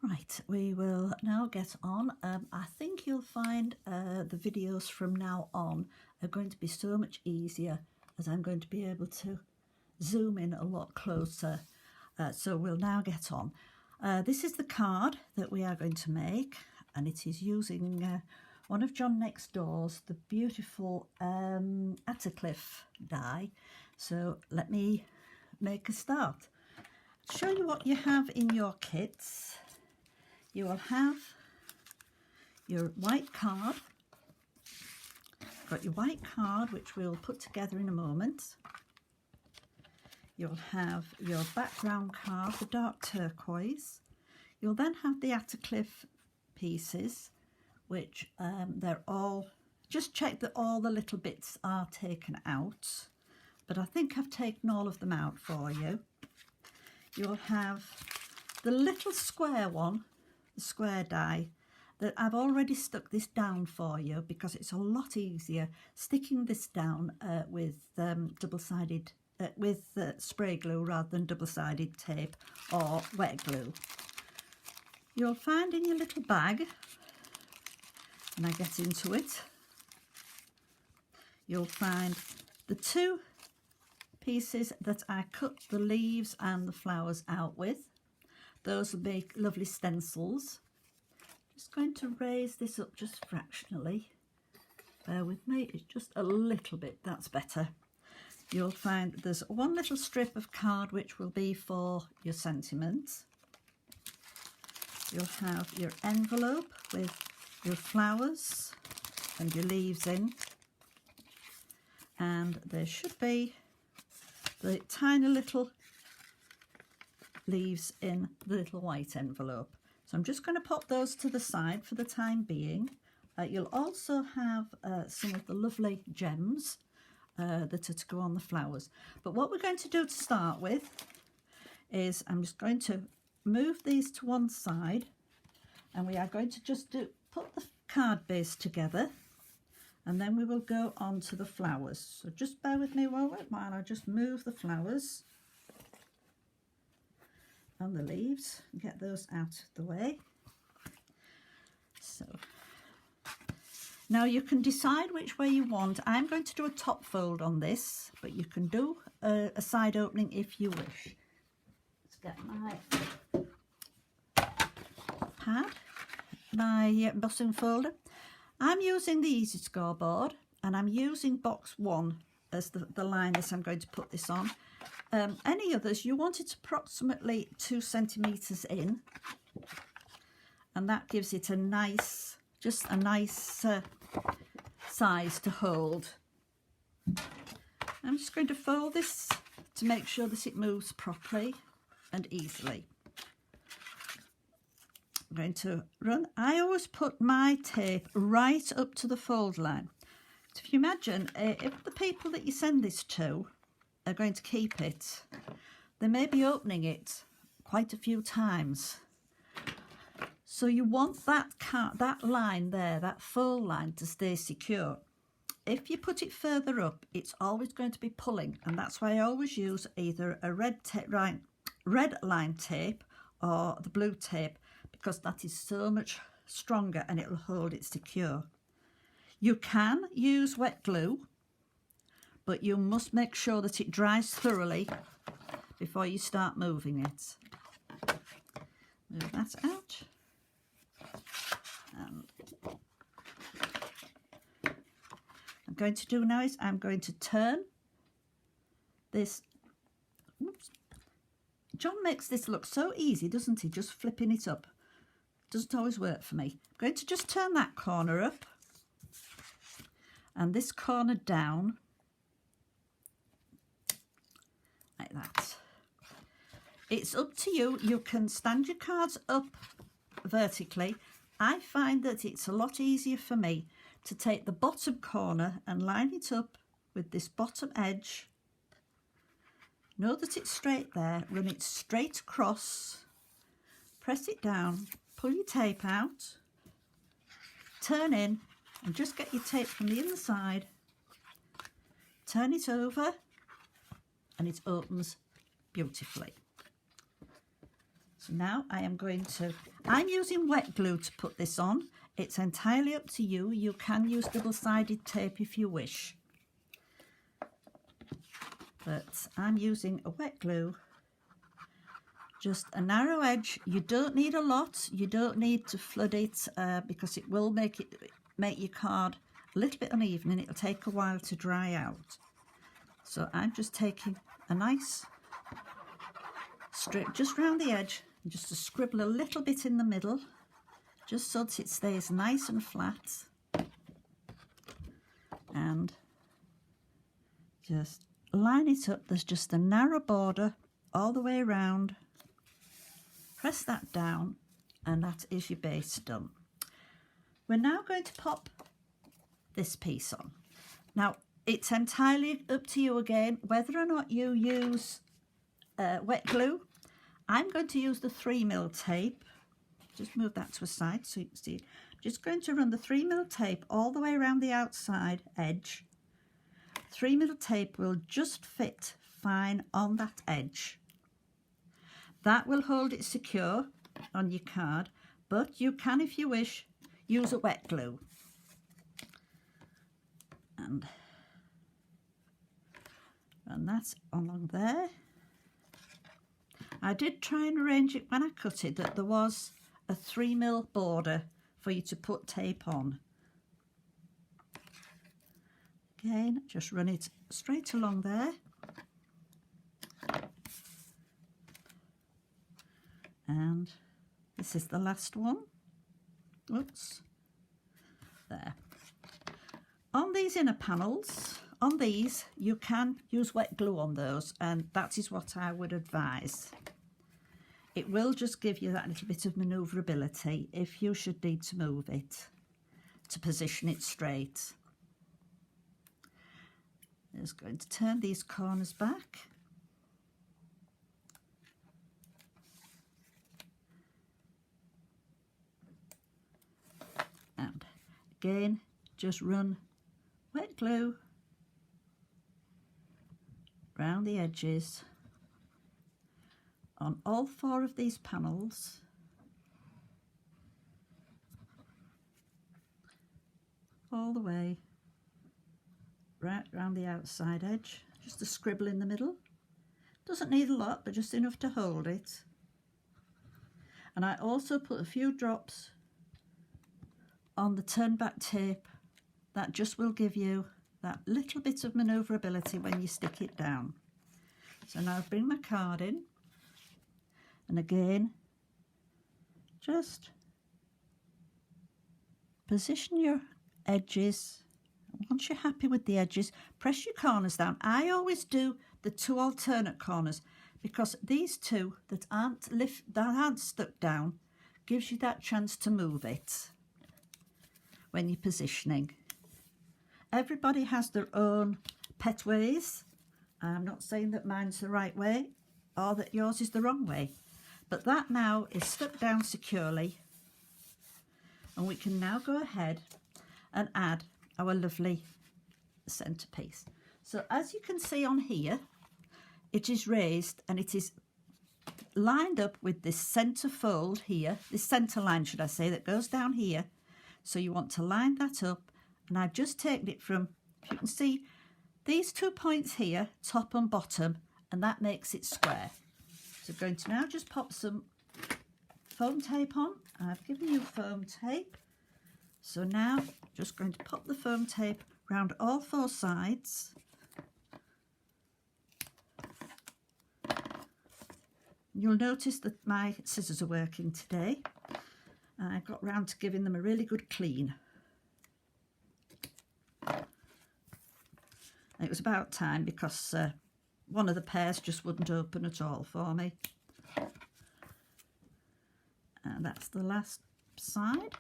Right, we will now get on. I think you'll find the videos from now on are going to be so much easier, as I'm going to be able to zoom in a lot closer. So we'll now get on. This is the card that we are going to make, and it is using one of John Next Door's, the beautiful Attercliffe die. So let me make a start. Show you what you have in your kits. You will have your white card. Got your white card, which we'll put together in a moment. You'll have your background card, the dark turquoise. You'll then have the Attercliffe pieces, which they're all, just check that all the little bits are taken out, but I think I've taken all of them out for you. You'll have the little square one, the square die, that I've already stuck this down for you because it's a lot easier sticking this down with double-sided spray glue rather than double-sided tape or wet glue. You'll find in your little bag, and I get into it, you'll find the two pieces that I cut the leaves and the flowers out with. Those will make lovely stencils. Just going to raise this up just fractionally. Bear with me, it's just a little bit, that's better. You'll find there's one little strip of card which will be for your sentiments. You'll have your envelope with your flowers and your leaves in. And there should be the tiny little leaves in the little white envelope. So I'm just going to pop those to the side for the time being. You'll also have some of the lovely gems that are to go on the flowers. But what we're going to do to start with is I'm just going to move these to one side, and we are going to just put the card base together, and then we will go on to the flowers. So just bear with me while I just move the flowers and the leaves and get those out of the way. So now you can decide which way you want. I'm going to do a top fold on this, but you can do a side opening if you wish. Let's get my pad, my embossing folder. I'm using the Easy Scoreboard, and I'm using box 1 as the line that I'm going to put this on. Any others, you want it approximately 2 centimetres in, and that gives it a nice, just a nice size to hold. I'm just going to fold this to make sure that it moves properly and easily. I'm going to run, I always put my tape right up to the fold line. So if you imagine, if the people that you send this to are going to keep it, they may be opening it quite a few times. So you want that line there, that fold line, to stay secure. If you put it further up, it's always going to be pulling, and that's why I always use either a red line tape or the blue tape, because that is so much stronger and it'll hold it secure. You can use wet glue, but you must make sure that it dries thoroughly before you start moving it. Move that out. And I'm going to do now is I'm going to turn this. Oops. John makes this look so easy, doesn't he? Just flipping it up. Doesn't always work for me. I'm going to just turn that corner up and this corner down like that. It's up to you. You can stand your cards up vertically. I find that it's a lot easier for me to take the bottom corner and line it up with this bottom edge. Know that it's straight there, run it straight across, press it down, pull your tape out, turn in, and just get your tape from the inside, turn it over, and it opens beautifully. So now I'm using wet glue to put this on. It's entirely up to you. You can use double-sided tape if you wish. But I'm using a wet glue. Just a narrow edge. You don't need a lot. You don't need to flood it because it will make your card a little bit uneven and it'll take a while to dry out. So I'm just taking a nice strip just round the edge and just to scribble a little bit in the middle, just so that it stays nice and flat. And just line it up. There's just a narrow border all the way around. Press that down and that is your base done. We're now going to pop this piece on. Now it's entirely up to you again whether or not you use wet glue. I'm going to use the 3mm tape. Just move that to a side so you can see. I'm just going to run the 3mm tape all the way around the outside edge. 3mm tape will just fit fine on that edge. That will hold it secure on your card, but you can, if you wish, use a wet glue. And run that along there. I did try and arrange it when I cut it that there was a 3mm border for you to put tape on. Again, just run it straight along there. And this is the last one. Oops. There. On these inner panels, on these, you can use wet glue on those, and that is what I would advise. It will just give you that little bit of manoeuvrability if you should need to move it, to position it straight. I'm just going to turn these corners back. And again, just run wet glue around the edges on all 4 of these panels. All the way right around the outside edge. Just a scribble in the middle. Doesn't need a lot, but just enough to hold it. And I also put a few drops on the turn back tape. That just will give you that little bit of manoeuvrability when you stick it down. So now bring my card in, and again just position your edges. Once you're happy with the edges, press your corners down. I always do the 2 alternate corners because these 2 that aren't stuck down gives you that chance to move it when you're positioning. Everybody has their own pet ways. I'm not saying that mine's the right way or that yours is the wrong way, but that now is stuck down securely, and we can now go ahead and add our lovely centerpiece. So as you can see on here, it is raised and it is lined up with this center fold here, this center line should I say, that goes down here. So you want to line that up, and I've just taken it from, if you can see, these 2 points here, top and bottom, and that makes it square. So I'm going to now just pop some foam tape on. I've given you foam tape. So now just going to pop the foam tape around all 4 sides. You'll notice that my scissors are working today. I got round to giving them a really good clean. And it was about time because one of the pairs just wouldn't open at all for me. And that's the last side.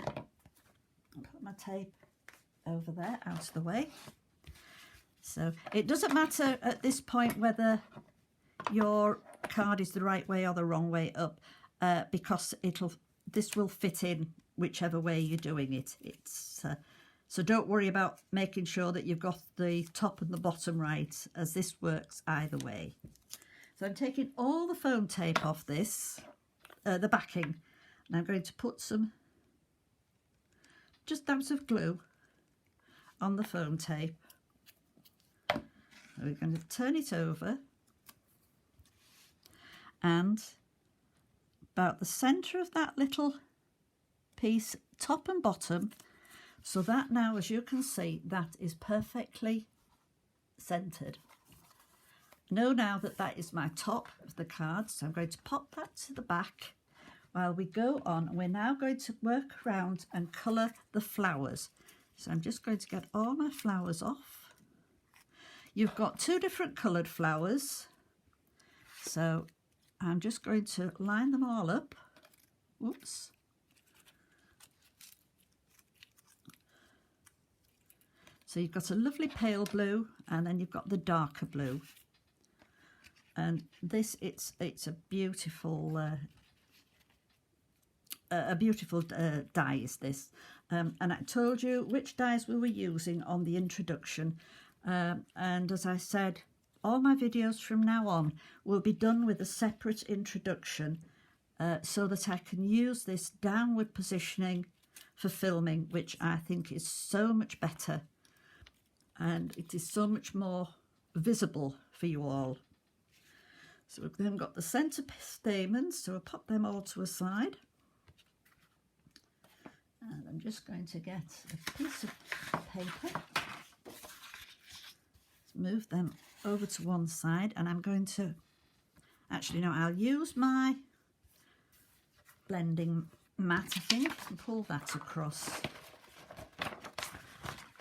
I'll put my tape over there, out of the way. So it doesn't matter at this point whether your card is the right way or the wrong way up, because this will fit in whichever way you're doing it. So don't worry about making sure that you've got the top and the bottom right, as this works either way. So I'm taking all the foam tape off this, the backing, and I'm going to put some just dabs of glue on the foam tape. So we're going to turn it over, and about the centre of that little piece, top and bottom, so that now, as you can see, that is perfectly centred. Know now that that is my top of the card, so I'm going to pop that to the back. While we go on, we're now going to work around and colour the flowers. So I'm just going to get all my flowers off. You've got two different coloured flowers, so I'm just going to line them all up. Whoops. So you've got a lovely pale blue, and then you've got the darker blue. And this, it's a beautiful dye is this. And I told you which dyes we were using on the introduction. And as I said, all my videos from now on will be done with a separate introduction, so that I can use this downward positioning for filming, which I think is so much better. And it is so much more visible for you all. So we've then got the centre stamens, so I'll pop them all to a side. And I'm just going to get a piece of paper, move them over to one side, and I'm going to, actually no, I'll use my blending mat, I think, and pull that across.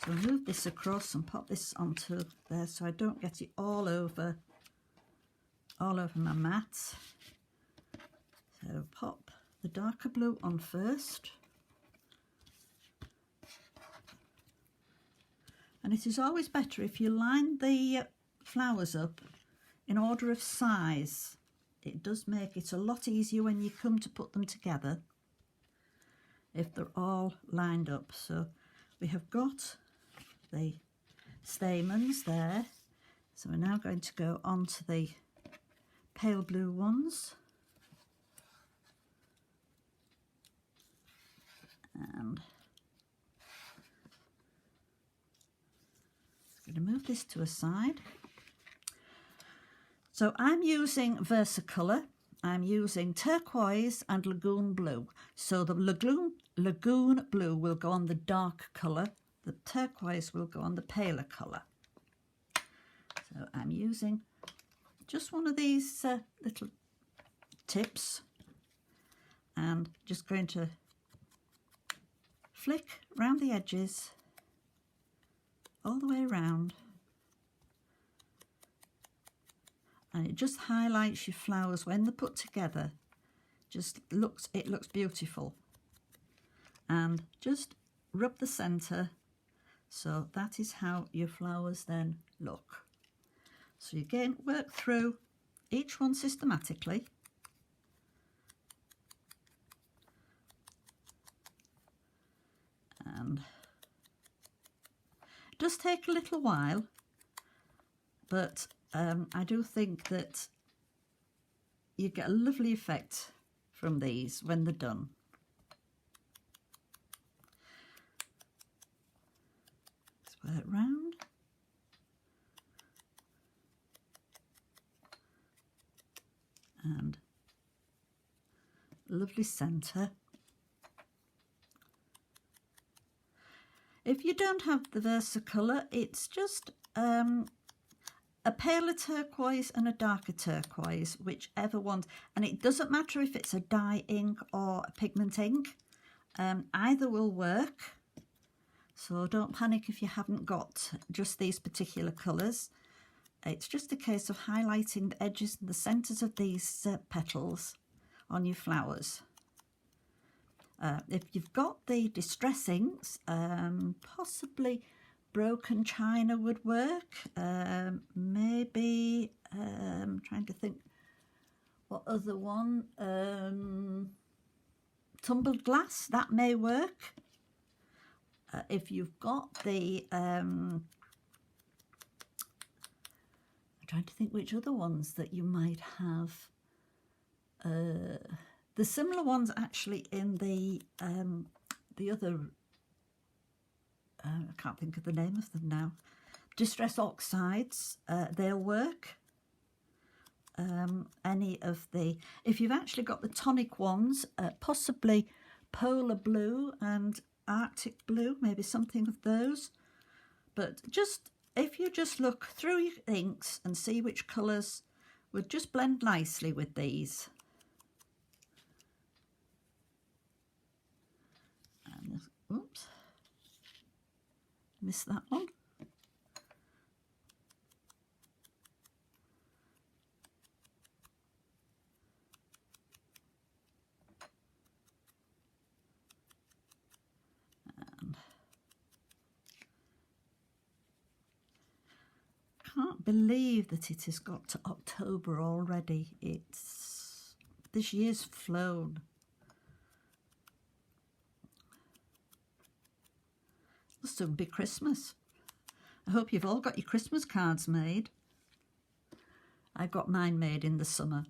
So I'll move this across and pop this onto there so I don't get it all over my mat. So pop the darker blue on first. And it is always better if you line the flowers up in order of size. It does make it a lot easier when you come to put them together if they're all lined up. So we have got the stamens there. So we're now going to go on to the pale blue ones. And I'm going to move this to a side. So I'm using Versacolour. I'm using turquoise and lagoon blue. So the lagoon blue will go on the dark colour. The turquoise will go on the paler colour. So I'm using just one of these little tips and just going to flick around the edges all the way around, and it just highlights your flowers when they're put together. It looks beautiful. And just rub the centre, so that is how your flowers then look. So you again work through each one systematically. And it does take a little while, but I do think that you get a lovely effect from these when they're done. Square it round. And lovely centre. If you don't have the Versacolour, it's just a paler turquoise and a darker turquoise, whichever one. And it doesn't matter if it's a dye ink or a pigment ink. Either will work. So don't panic if you haven't got just these particular colours. It's just a case of highlighting the edges and the centres of these petals on your flowers. If you've got the distress inks, possibly broken china would work. Maybe, I'm trying to think what other one, tumbled glass, that may work. If you've got the, I'm trying trying to think which other ones that you might have. The similar ones actually in the other, I can't think of the name of them now, Distress Oxides, they'll work. Any of the, if you've actually got the tonic ones, possibly Polar Blue and Arctic Blue, maybe something of those. But just, if you just look through your inks and see which colours would just blend nicely with these. And, oops, missed that one. Can't believe that it has got to October already. This year's flown. It'll soon be Christmas. I hope you've all got your Christmas cards made. I got mine made in the summer.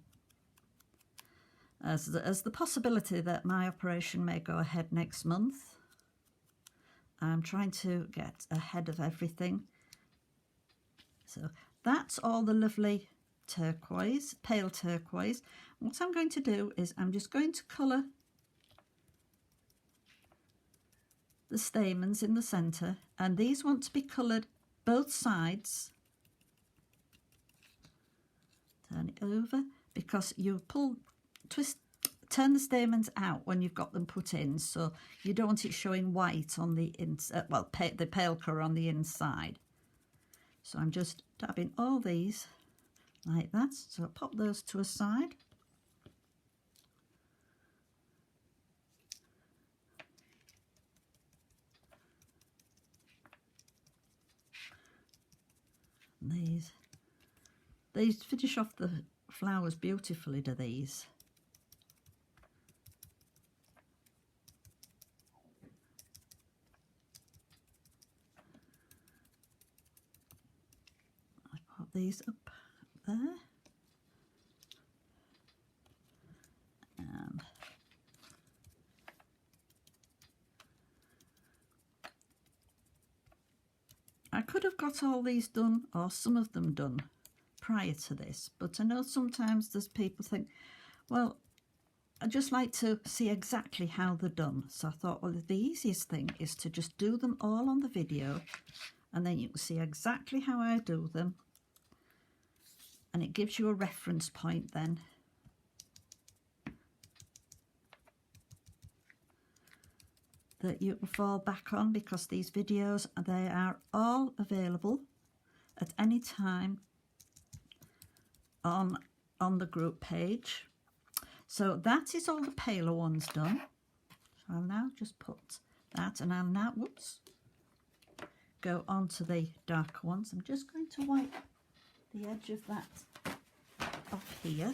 As the possibility that my operation may go ahead next month, I'm trying to get ahead of everything. So that's all the lovely turquoise, pale turquoise. What I'm going to do is I'm just going to colour the stamens in the centre, and these want to be coloured both sides. Turn it over, because you turn the stamens out when you've got them put in, so you don't want it showing white on the inside, well, the pale colour on the inside. So I'm just dabbing all these like that. So I'll pop those to a side. And these finish off the flowers beautifully, do these. These up there, and I could have got all these done, or some of them done, prior to this, but I know sometimes there's people think, well, I just like to see exactly how they're done. So I thought, well, the easiest thing is to just do them all on the video, and then you can see exactly how I do them. And it gives you a reference point then. That you can fall back on, because these videos, they are all available at any time on the group page. So that is all the paler ones done. So I'll now just put that, and I'll now, whoops, go on to the darker ones. I'm just going to wipe the edge of that off here.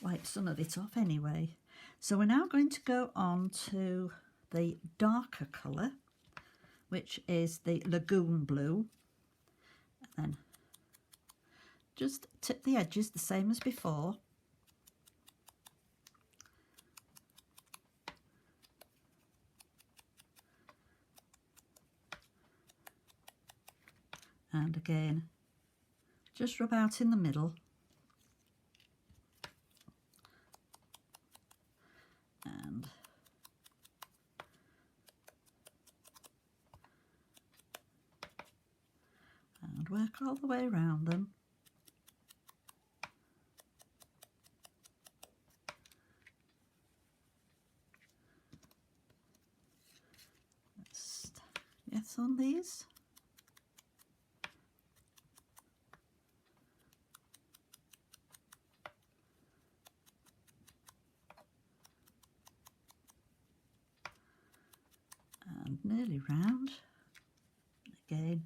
Wipe some of it off anyway. So we're now going to go on to the darker colour, which is the Lagoon Blue. And then just tip the edges the same as before. And again, just rub out in the middle. And work all the way around them. Yes, on these. And nearly round. Again,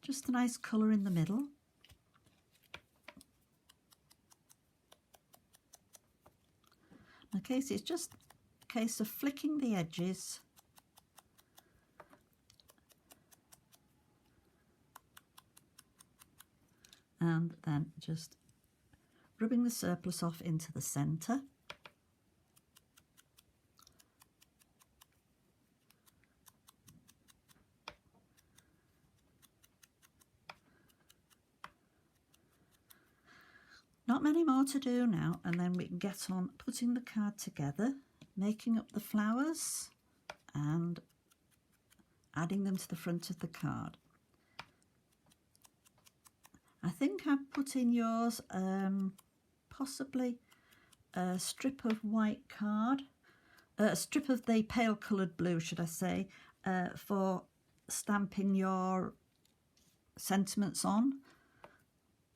just a nice colour in the middle. Okay, so it's just a case of flicking the edges and then just rubbing the surplus off into the centre. Not many more to do now, and then we can get on putting the card together, making up the flowers and adding them to the front of the card. I think I've put in yours possibly a strip of white card, a strip of the pale coloured blue, should I say, for stamping your sentiments on.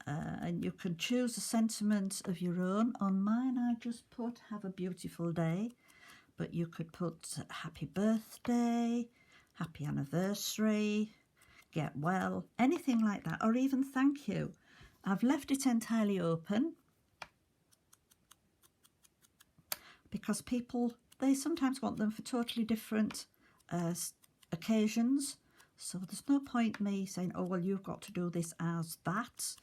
And you can choose a sentiment of your own. On mine I just put have a beautiful day, but you could put happy birthday, happy anniversary, get well, anything like that, or even thank you. I've left it entirely open because people, they sometimes want them for totally different occasions, so there's no point me saying, oh well, you've got to do this as that.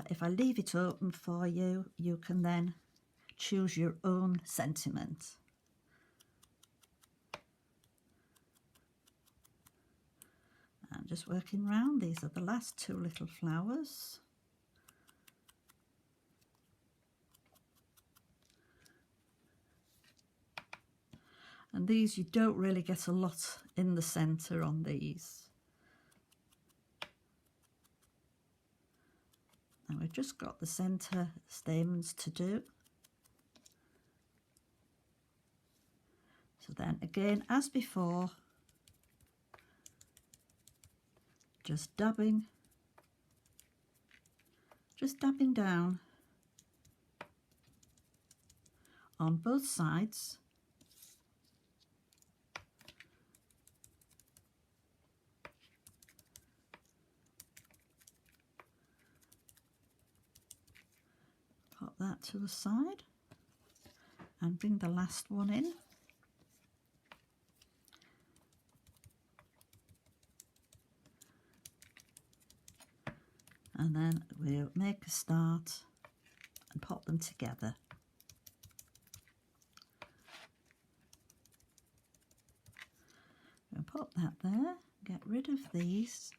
If I leave it open for you, you can then choose your own sentiment. I'm just working round. These are the last two little flowers. And these, you don't really get a lot in the centre on these. And we've just got the centre stamens to do. So then again, as before, just dabbing down on both sides. Pop that to the side and bring the last one in. And then we'll make a start and pop them together. We'll pop that there, get rid of these.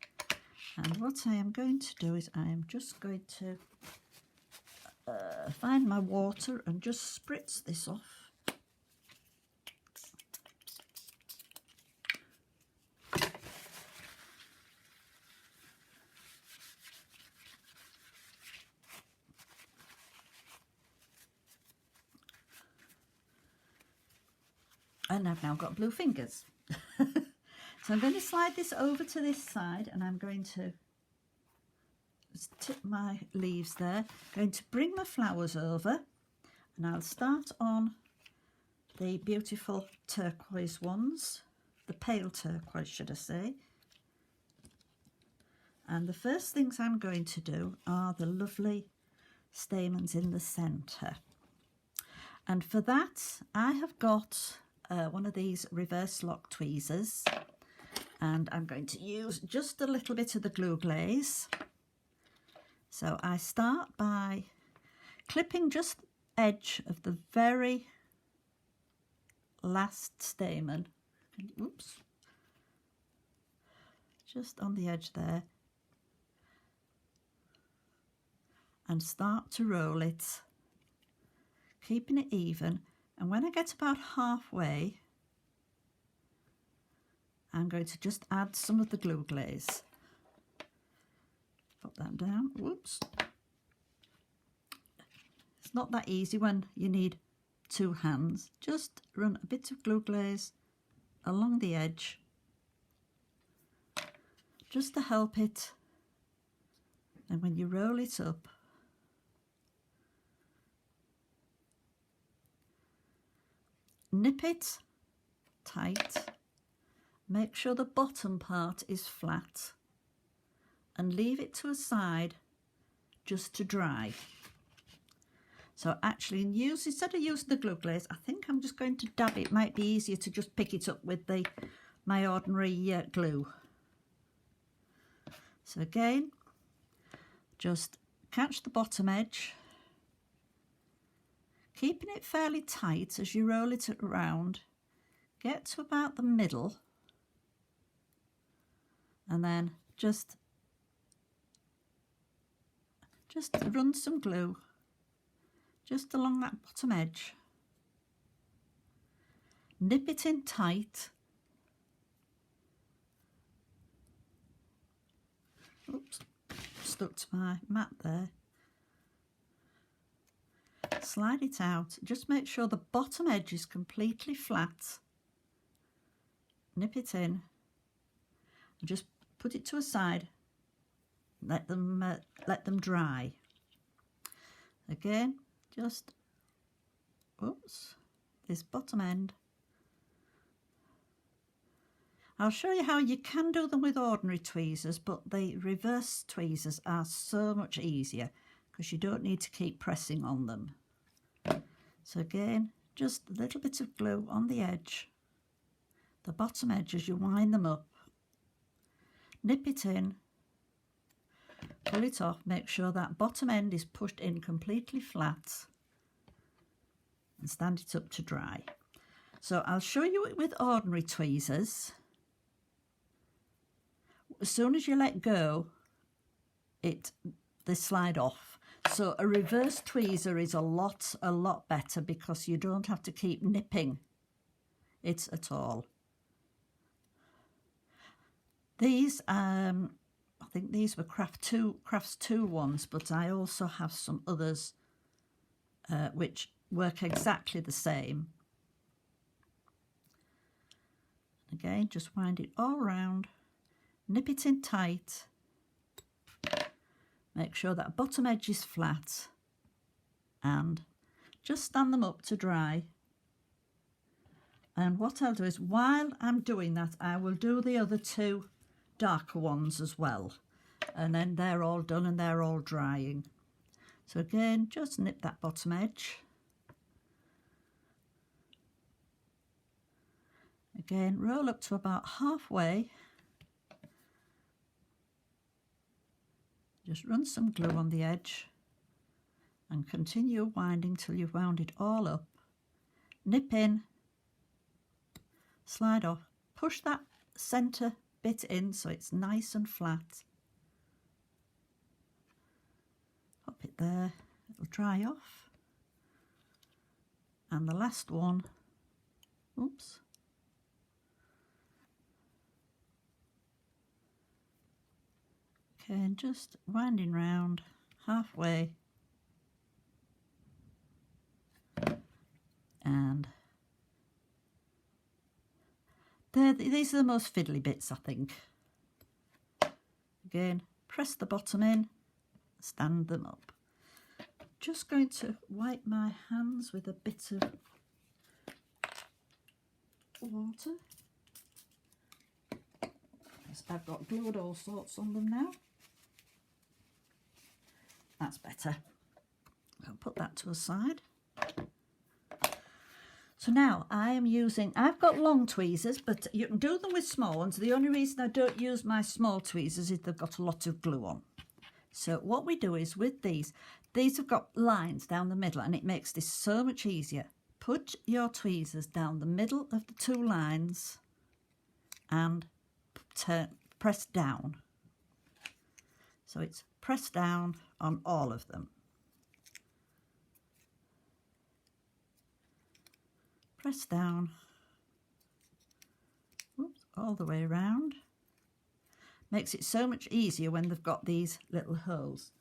And what I am going to do is I am just going to find my water and just spritz this off. And I've now got blue fingers. So I'm going to slide this over to this side, and I'm going to tip my leaves there. Going to bring my flowers over, and I'll start on the beautiful turquoise ones, the pale turquoise should I say. And the first things I'm going to do are the lovely stamens in the centre. And for that I have got one of these reverse lock tweezers, and I'm going to use just a little bit of the glue glaze. So I start by clipping just the edge of the very last stamen, oops, just on the edge there, and start to roll it, keeping it even. And when I get about halfway, I'm going to just add some of the glue glaze. Put that down. Whoops. It's not that easy when you need two hands. Just run a bit of glue glaze along the edge, just to help it. And when you roll it up, nip it tight, make sure the bottom part is flat, and leave it to a side just to dry. So actually, instead of using the glue glaze, I think I'm just going to dab it. It might be easier to just pick it up with my ordinary glue. So again, just catch the bottom edge, keeping it fairly tight as you roll it around, get to about the middle, and then just run some glue just along that bottom edge. Nip it in tight. Oops, stuck to my mat there. Slide it out. Just make sure the bottom edge is completely flat. Nip it in and just put it to a side. Let them dry. Again, just this bottom end. I'll show you how you can do them with ordinary tweezers, but the reverse tweezers are so much easier because you don't need to keep pressing on them. So again, just a little bit of glue on the edge, the bottom edge as you wind them up. Nip it in, pull it off, make sure that bottom end is pushed in completely flat and stand it up to dry. So I'll show you it with ordinary tweezers. As soon as you let go, they slide off. So a reverse tweezer is a lot better because you don't have to keep nipping it at all. These, I think these were Crafts 2 ones, but I also have some others which work exactly the same. Again, just wind it all round, nip it in tight, make sure that bottom edge is flat, and just stand them up to dry. And what I'll do is, while I'm doing that, I will do the other 2 darker ones as well, and then they're all done and they're all drying. So again, just nip that bottom edge. Again, roll up to about halfway. Just run some glue on the edge and continue winding till you've wound it all up. Nip in, slide off, push that centre bit in so it's nice and flat. Pop it there, it'll dry off. And the last one, oops. Okay, and just winding round halfway. And these are the most fiddly bits, I think. Again, press the bottom in, stand them up. Just going to wipe my hands with a bit of water. I've got glued all sorts on them now. That's better. I'll put that to a side. So now I've got long tweezers, but you can do them with small ones. The only reason I don't use my small tweezers is they've got a lot of glue on. So what we do is with these have got lines down the middle, and it makes this so much easier. Put your tweezers down the middle of the 2 lines and press down. So it's press down on all of them. Press down, oops, all the way around. Makes it so much easier when they've got these little holes.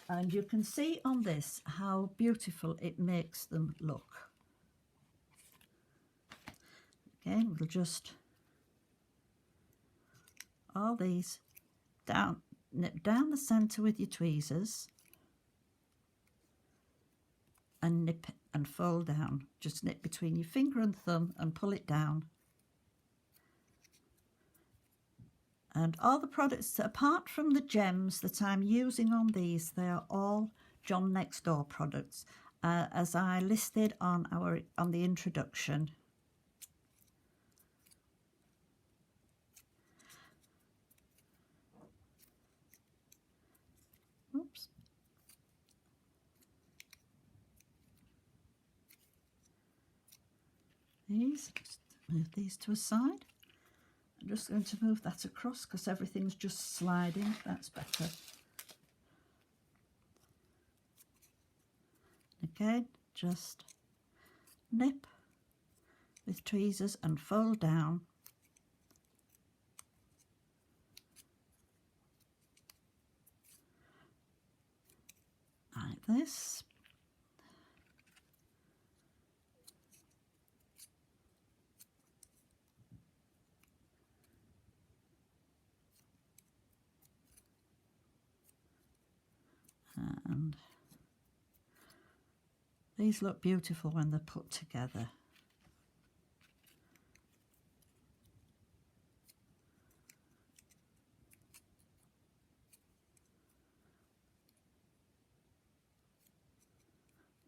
And you can see on this how beautiful it makes them look. Again, we'll just, all these down, nip down the centre with your tweezers and nip and fold down. Just nip between your finger and thumb and pull it down. And all the products, apart from the gems that I'm using on these, they are all John Next Door products, as I listed on the introduction. Oops. these, just move these to a side. I'm just going to move that across because everything's just sliding. That's better. Again, just nip with tweezers and fold down. Like this. And these look beautiful when they're put together.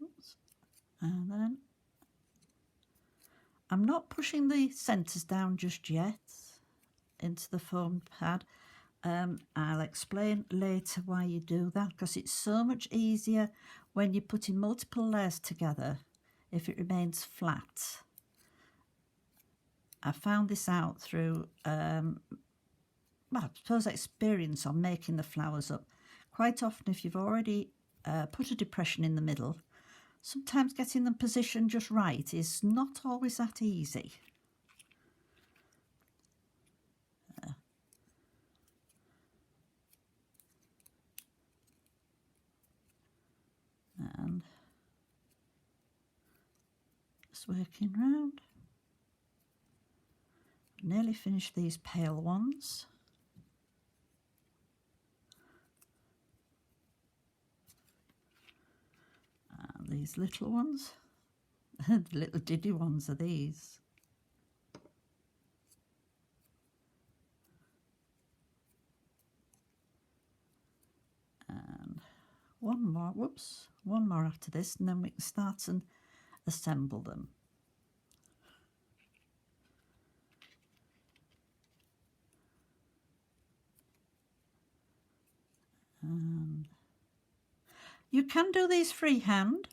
Oops. And then I'm not pushing the centres down just yet into the foam pad. I'll explain later why you do that, because it's so much easier when you're putting multiple layers together if it remains flat. I found this out through, well, I suppose experience on making the flowers up. Quite often if you've already put a depression in the middle, sometimes getting them positioned just right is not always that easy. And just working round. Nearly finished these pale ones. And these little ones, the little diddy ones are these. And one more, whoops, one more after this, and then we can start and assemble them. And you can do these freehand.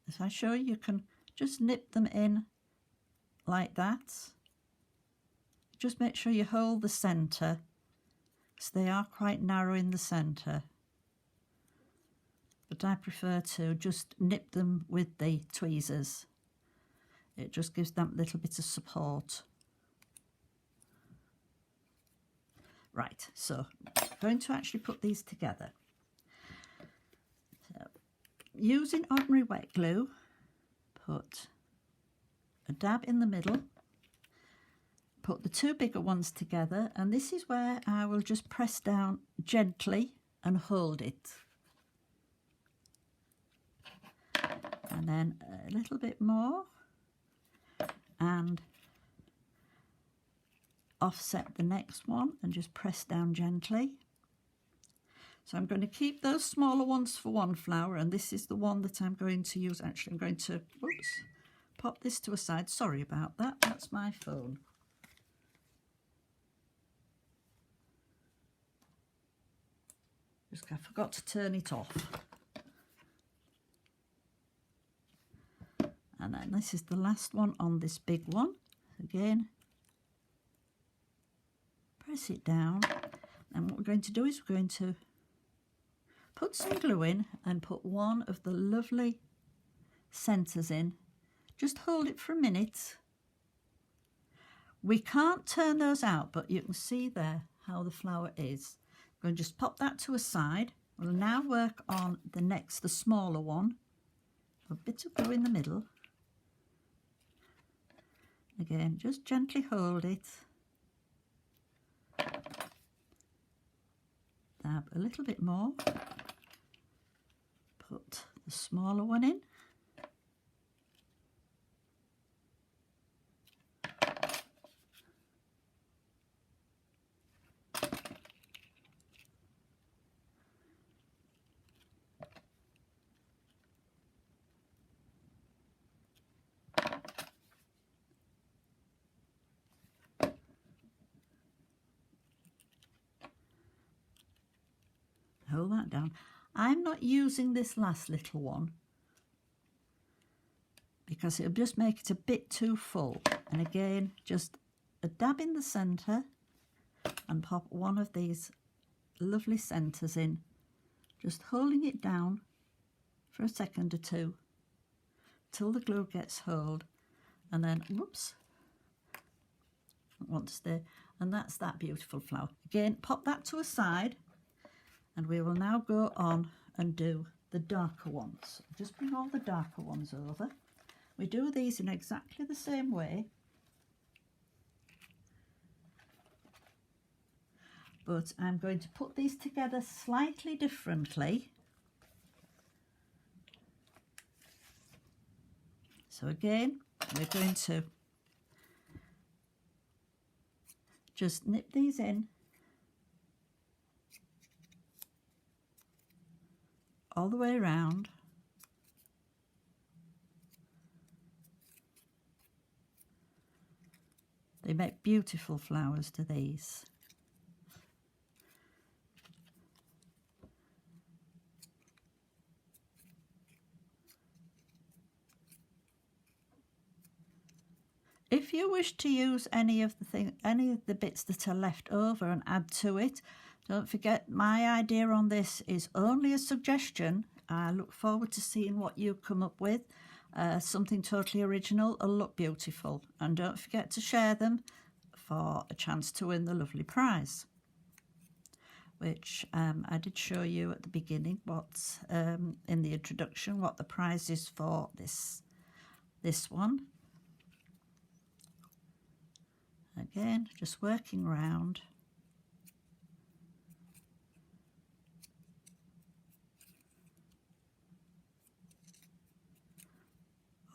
As I show you, you can just nip them in like that. Just make sure you hold the centre, because they are quite narrow in the centre. But I prefer to just nip them with the tweezers. It just gives them a little bit of support. Right, so I'm going to actually put these together. So, using ordinary wet glue, put a dab in the middle, put the two bigger ones together, and this is where I will just press down gently and hold it. And then a little bit more, and offset the next one and just press down gently. So I'm going to keep those smaller ones for one flower, and this is the one that I'm going to use. Actually, I'm going to, oops, pop this to a side. Sorry about that, that's my phone. Just I forgot to turn it off. And then this is the last one on this big one. Again, press it down, and what we're going to do is we're going to put some glue in and put one of the lovely centres in. Just hold it for a minute. We can't turn those out, but you can see there how the flower is. I'm going to just pop that to a side. We'll now work on the smaller one. A bit of glue in the middle. Again, just gently hold it. Dab a little bit more. Put the smaller one in. Hold that down. I'm not using this last little one because it'll just make it a bit too full. And again, just a dab in the centre and pop one of these lovely centres in, just holding it down for a second or two till the glue gets hold, and then whoops, I want to stay, and that's that beautiful flower. Again, pop that to a side, and we will now go on and do the darker ones. Just bring all the darker ones over. We do these in exactly the same way, but I'm going to put these together slightly differently. So again, we're going to just nip these in all the way around. They make beautiful flowers to these. If you wish to use any of the bits that are left over and add to it, don't forget my idea on this is only a suggestion. I look forward to seeing what you come up with. Something totally original will look beautiful, and don't forget to share them for a chance to win the lovely prize, which I did show you at the beginning, what's in the introduction, what the prize is for this one. Again, just working round.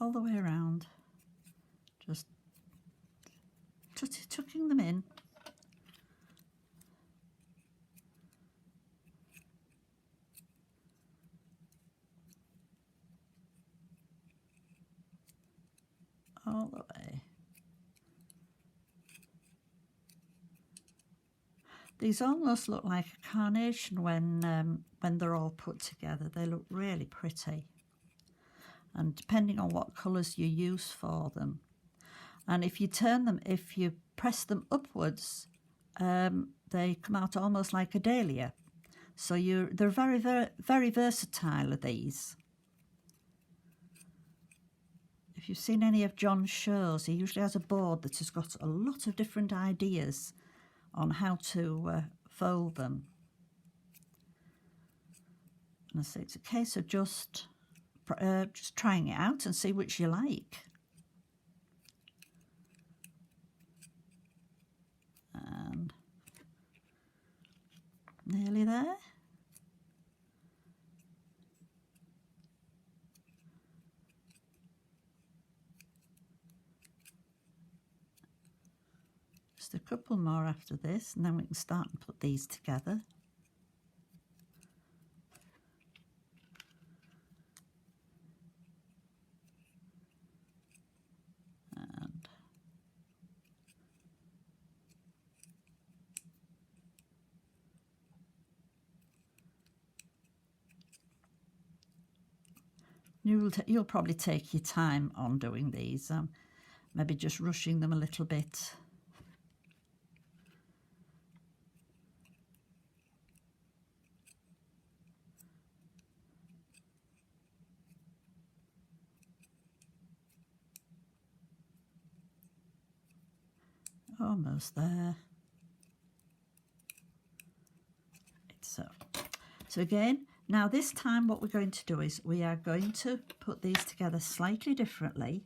All the way around, just tucking them in. All the way. These almost look like a carnation when they're all put together. They look really pretty, and depending on what colours you use for them. And if you press them upwards, they come out almost like a dahlia. So they're very, very, very versatile, these. If you've seen any of John's shows, he usually has a board that has got a lot of different ideas on how to fold them. And so it's a case of just trying it out and see which you like. And nearly there. Just a couple more after this, and then we can start and put these together. And you'll probably take your time on doing these, maybe just rushing them a little bit. Almost there. So again, now this time what we're going to do is we are going to put these together slightly differently.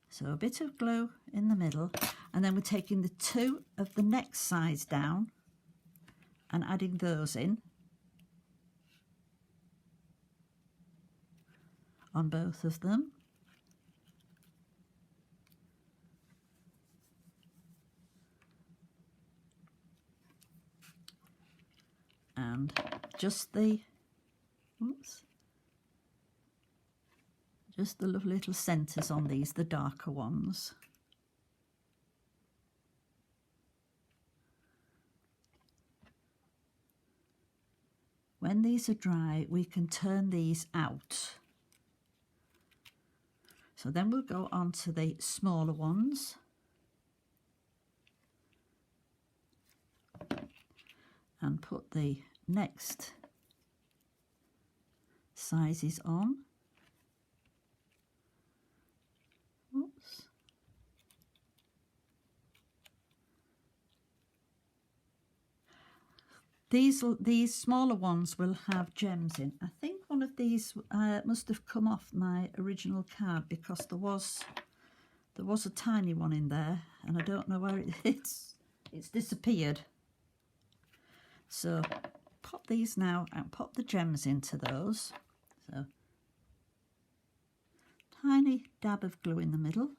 So a bit of glue in the middle, and then we're taking the two of the next sides down and adding those in on both of them. And just the lovely little centres on these, the darker ones. When these are dry, we can turn these out. So then we'll go on to the smaller ones. And put the next sizes on. Oops. These smaller ones will have gems in. I think one of these must have come off my original card because there was a tiny one in there, and I don't know where it's disappeared. So pop these now and pop the gems into those. So tiny dab of glue in the middle.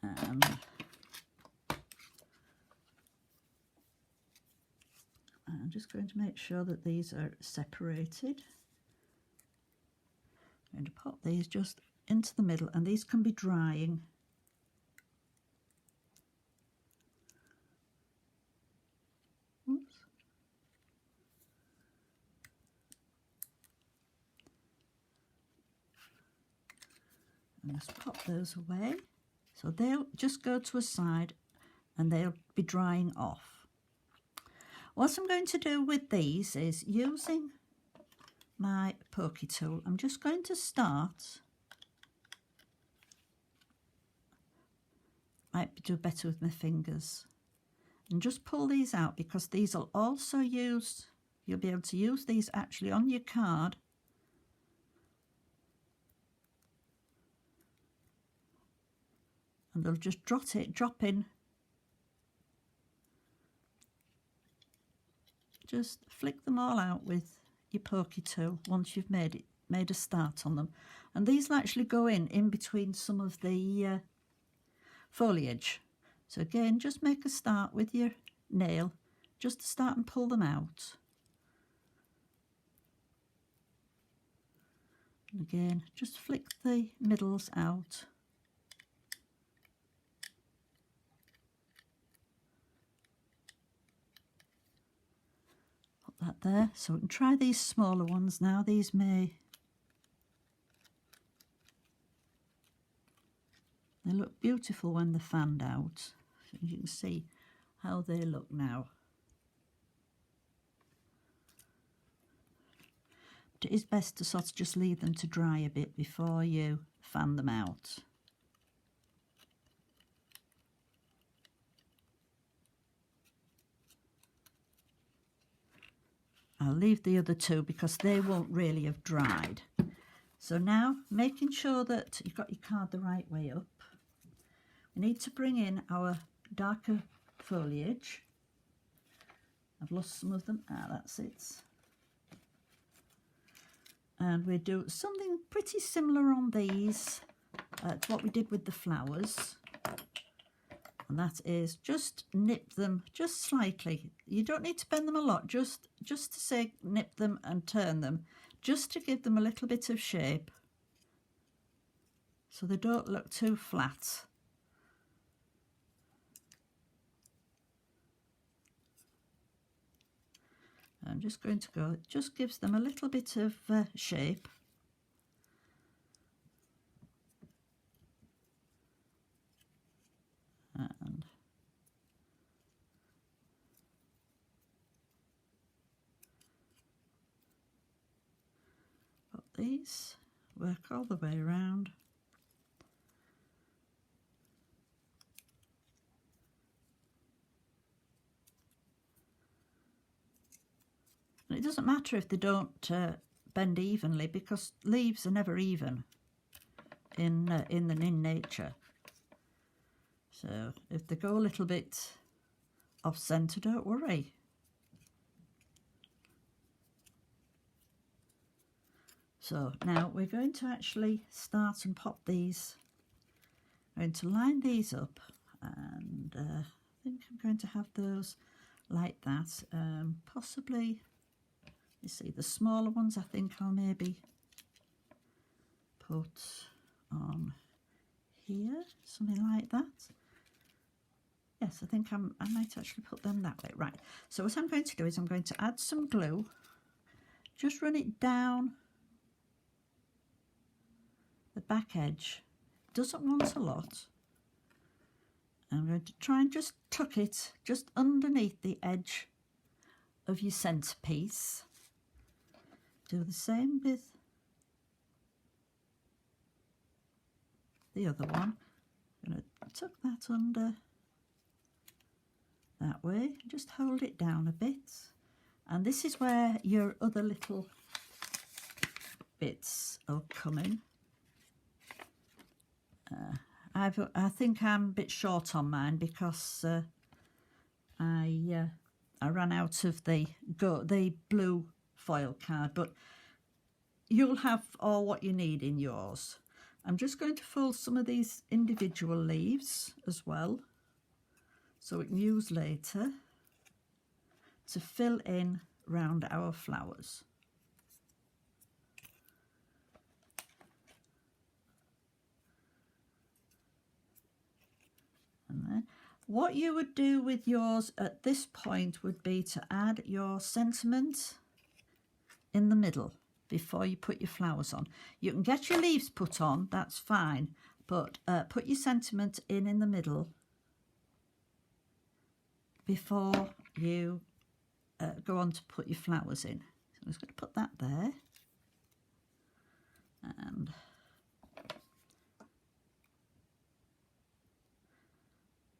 And I'm just going to make sure that these are separated. I'm going to pop these just into the middle, and these can be drying. Oops. And just pop those away. So they'll just go to a side and they'll be drying off. What I'm going to do with these is, using my pokey tool, I'm just going to start. Might do better with my fingers. And just pull these out, because these will also use, you'll be able to use these actually on your card. And they'll just drop in. Just flick them all out with your pokey tool once you've made a start on them. And these will actually go in between some of the foliage. So again, just make a start with your nail, just to start and pull them out. And again, just flick the middles out. Put that there. So we can try these smaller ones now. These may... They look beautiful when they're fanned out. So you can see how they look now. But it is best to sort of just leave them to dry a bit before you fan them out. I'll leave the other two because they won't really have dried. So now, making sure that you've got your card the right way up, we need to bring in our darker foliage. I've lost some of them. That's it. And we do something pretty similar on these to what we did with the flowers. And that is just nip them just slightly. You don't need to bend them a lot, just to say nip them and turn them, just to give them a little bit of shape so they don't look too flat. I'm just going to go, it just gives them a little bit of shape. And put these, work all the way around. And it doesn't matter if they don't bend evenly, because leaves are never even in nature. So if they go a little bit off centre, don't worry. So now we're going to actually start and pop these. I'm going to line these up, and I think I'm going to have those like that. Possibly, you see, the smaller ones I think I'll maybe put on here, something like that. Yes, I think I might actually put them that way. Right, so what I'm going to do is I'm going to add some glue just run it down the back edge. Doesn't want a lot. I'm going to try and just tuck it just underneath the edge of your centrepiece. Do the same with the other one. I'm going to tuck that under that way, just hold it down a bit, and this is where your other little bits will come in. I think I'm a bit short on mine because I ran out of the blue foil card, but you'll have all what you need in yours. I'm just going to fold some of these individual leaves as well, so we can use later to fill in round our flowers. And then what you would do with yours at this point would be to add your sentiment in the middle before you put your flowers on. You can get your leaves put on, that's fine, but put your sentiment in the middle before you go on to put your flowers in. So I'm just going to put that there. And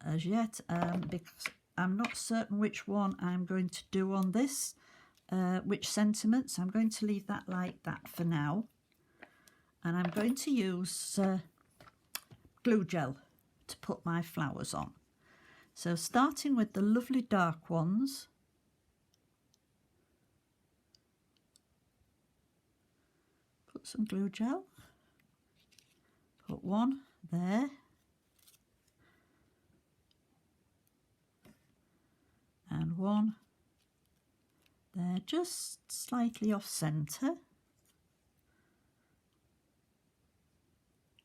as yet, because I'm not certain which one I'm going to do on this, which sentiments, I'm going to leave that like that for now. And I'm going to use glue gel to put my flowers on. So starting with the lovely dark ones, put some glue gel, put one there, and one there, just slightly off centre.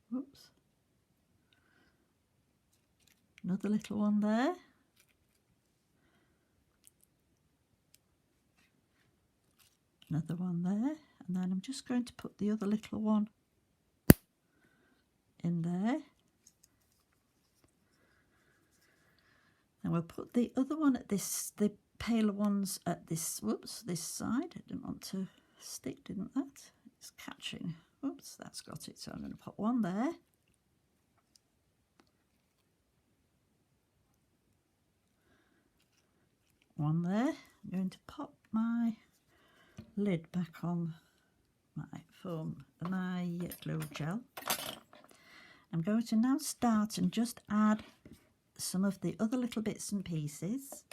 Whoops. Another little one there. Another one there. And then I'm just going to put the other little one in there. And we'll put the other one at this, the paler ones at this, whoops, this side. I didn't want to stick, didn't that? It's catching. Whoops, that's got it. So I'm going to put one there. One there. I'm going to pop my lid back on my foam, my glue gel. I'm going to now start and just add some of the other little bits and pieces.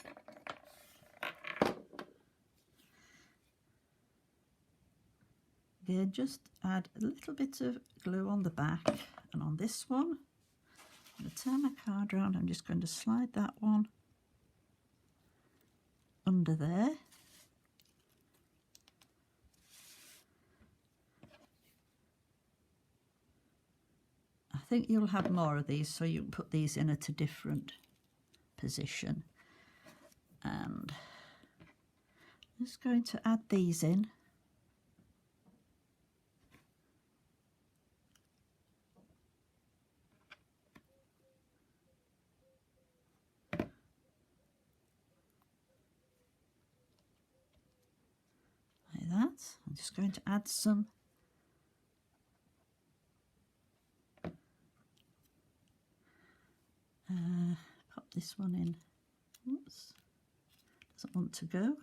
Again, just add a little bit of glue on the back, and on this one, I'm going to turn my card around. I'm just going to slide that one under there. I think you'll have more of these, so you can put these in at a different position. And I'm just going to add these in. Like that. I'm just going to add some pop this one in. Oops, doesn't want to go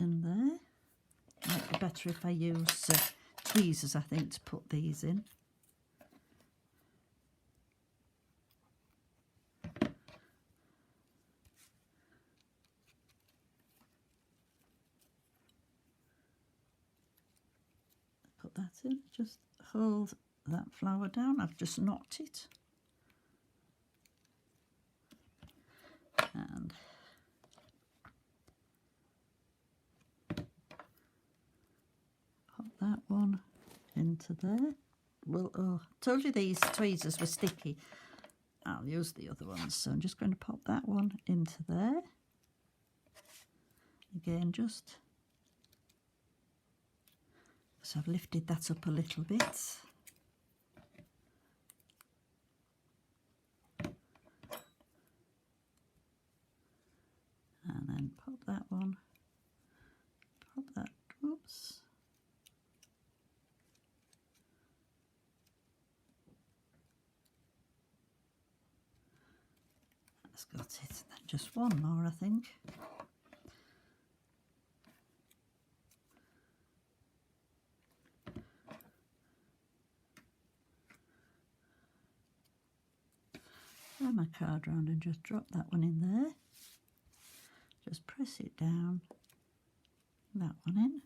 in there. Might be better if I use tweezers, I think, to put these in. Put that in, just hold that flower down. I've just knocked it. And pop that one into there. Well, oh, told you these tweezers were sticky. I'll use the other ones. So I'm just going to pop that one into there. again, just so I've lifted that up a little bit. And then pop that one, pop that, oops. That's got it. And then just one more, I think. Turn my card round and just drop that one in there. Just press it down, that one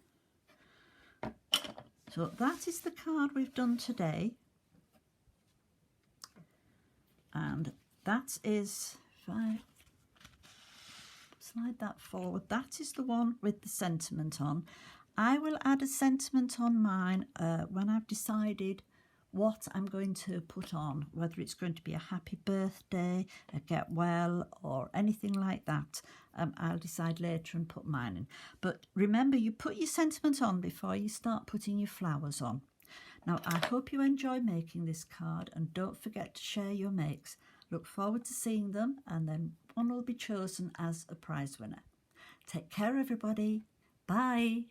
in. So that is the card we've done today. And that is, if I slide that forward, that is the one with the sentiment on. I will add a sentiment on mine when I've decided what I'm going to put on, whether it's going to be a happy birthday, a get well, or anything like that. I'll decide later and put mine in. But remember, you put your sentiment on before you start putting your flowers on. Now, I hope you enjoy making this card, and don't forget to share your makes. Look forward to seeing them, and then one will be chosen as a prize winner. Take care, everybody. Bye.